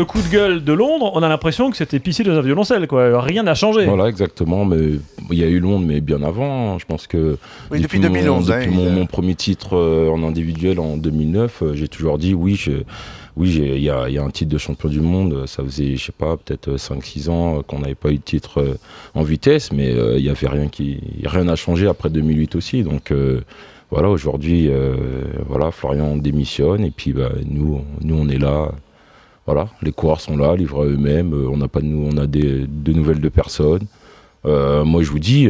Le coup de gueule de Londres, on a l'impression que c'était pissé dans un violoncelle, quoi. Rien n'a changé. Voilà, exactement. Mais il y a eu Londres, mais bien avant. Je pense que depuis 2011. Depuis mon premier titre en individuel en 2009, j'ai toujours dit oui, il y a un titre de champion du monde. Ça faisait, je sais pas, peut-être 5-6 ans qu'on n'avait pas eu de titre en vitesse, mais il y avait rien n'a changé après 2008 aussi. Donc voilà, aujourd'hui, voilà, Florian démissionne et puis nous on est là. Voilà, les coureurs sont là, livrés à eux-mêmes. On a de nouvelles de personnes. Moi, je vous dis,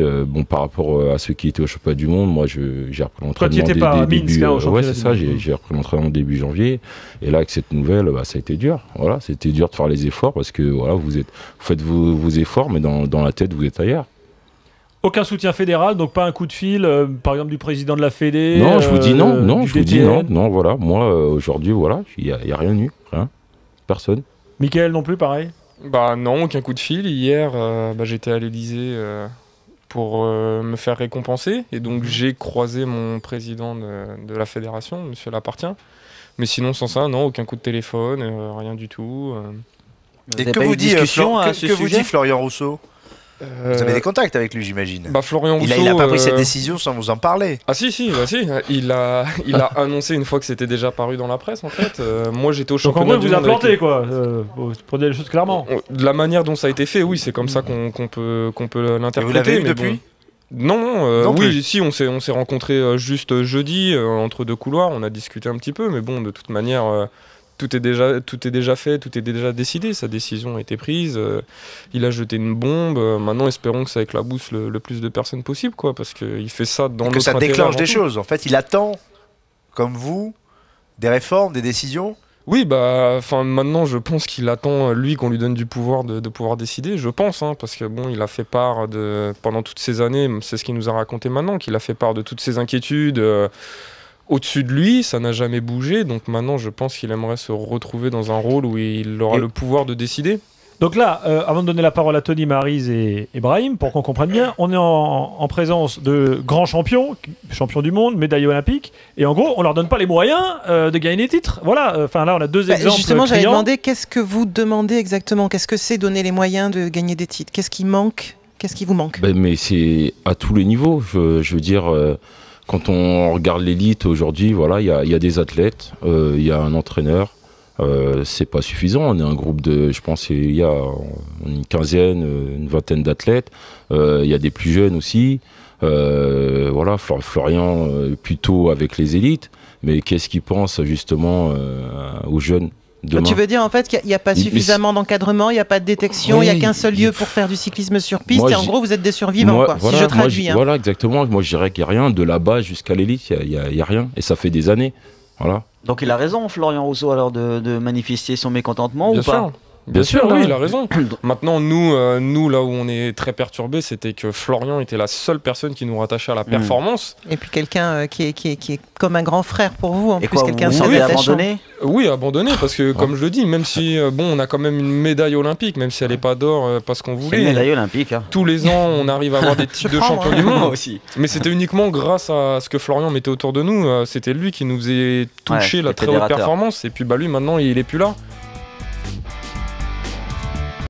par rapport à ceux qui étaient au championnat du monde, moi, j'ai repris l'entraînement début. Ouais, c'est ça. J'ai repris l'entraînement début janvier. Et là, avec cette nouvelle, ça a été dur. Voilà, c'était dur de faire les efforts parce que voilà, vous faites vos efforts, mais dans la tête, vous êtes ailleurs. Aucun soutien fédéral, donc pas un coup de fil, par exemple du président de la Fédé. Non, je vous dis non. Je vous dis non. Voilà, moi aujourd'hui, voilà, il y a rien eu, rien, personne. Mickaël non plus, pareil. Bah non, aucun coup de fil. Hier, j'étais à l'Elysée pour me faire récompenser. Et donc j'ai croisé mon président de la fédération, monsieur Lapartien. Mais sinon, sans ça, non, aucun coup de téléphone, rien du tout. Et que vous dit Florian Rousseau ? Vous avez des contacts avec lui, j'imagine. Florian Rousseau, il n'a pas pris cette décision sans vous en parler. Ah si. Il a annoncé une fois que c'était déjà paru dans la presse, en fait. Moi, j'étais au championnat du monde. Donc en gros, il vous a planté, quoi, pour dire les choses clairement. De la manière dont ça a été fait, oui, c'est comme ça qu'on peut l'interpréter. Et vous l'avez eu depuis ? Non, oui, si, on s'est rencontrés juste jeudi, entre deux couloirs, on a discuté un petit peu, mais bon, de toute manière... Tout est déjà fait, tout est déjà décidé, sa décision a été prise, il a jeté une bombe, maintenant espérons que ça éclabousse le plus de personnes possible, quoi, parce qu'il fait ça dans notre intérêt. Que ça déclenche des choses, en fait, il attend, comme vous, des réformes, des décisions. Oui, maintenant je pense qu'il attend, lui, qu'on lui donne du pouvoir de pouvoir décider, je pense, parce que bon, il a fait part pendant toutes ces années, c'est ce qu'il nous a raconté maintenant, qu'il a fait part de toutes ses inquiétudes, au-dessus de lui, ça n'a jamais bougé, donc maintenant je pense qu'il aimerait se retrouver dans un rôle où il aura le pouvoir de décider. Donc là, avant de donner la parole à Tony, Maryse et Brahim, pour qu'on comprenne bien, on est en présence de grands champions du monde, médaillés olympiques, et en gros, on leur donne pas les moyens de gagner des titres. Voilà, là on a deux exemples. Justement, j'allais demander, qu'est-ce que vous demandez exactement ? Qu'est-ce que c'est donner les moyens de gagner des titres ? Qu'est-ce qui manque ? Qu'est-ce qui vous manque ? Mais c'est à tous les niveaux, je veux dire... Quand on regarde l'élite aujourd'hui, voilà, il y a des athlètes, il y a un entraîneur. C'est pas suffisant. On est un groupe de, je pense, il y a une quinzaine, une vingtaine d'athlètes. Il y a des plus jeunes aussi. Voilà, Florian plutôt avec les élites. Mais qu'est-ce qu'il pense justement aux jeunes? Demain. Tu veux dire en fait qu'il n'y a pas suffisamment d'encadrement, il n'y a pas de détection, il n'y a qu'un seul lieu pour faire du cyclisme sur piste, et en gros vous êtes des survivants, quoi, voilà, si je traduis. Voilà, exactement. Moi je dirais qu'il n'y a rien, de là-bas jusqu'à l'élite, il n'y a rien, et ça fait des années. Voilà. Donc il a raison, Florian Rousseau, alors de manifester son mécontentement ou pas? Bien sûr, oui, il a raison. Maintenant, nous, là où on est très perturbés, c'était que Florian était la seule personne qui nous rattachait à la performance. Et puis quelqu'un qui est comme un grand frère pour vous, en et plus, quelqu'un vous abandonné. Oui, abandonné, parce que comme je le dis, même si on a quand même une médaille olympique, même si elle n'est pas d'or, parce qu'on voulait. C'est une médaille olympique. Hein. Tous les ans, on arrive à avoir des titres de champion du monde. Aussi. Mais c'était uniquement grâce à ce que Florian mettait autour de nous. C'était lui qui nous faisait toucher la très haute performance. Et puis lui, maintenant, il est plus là.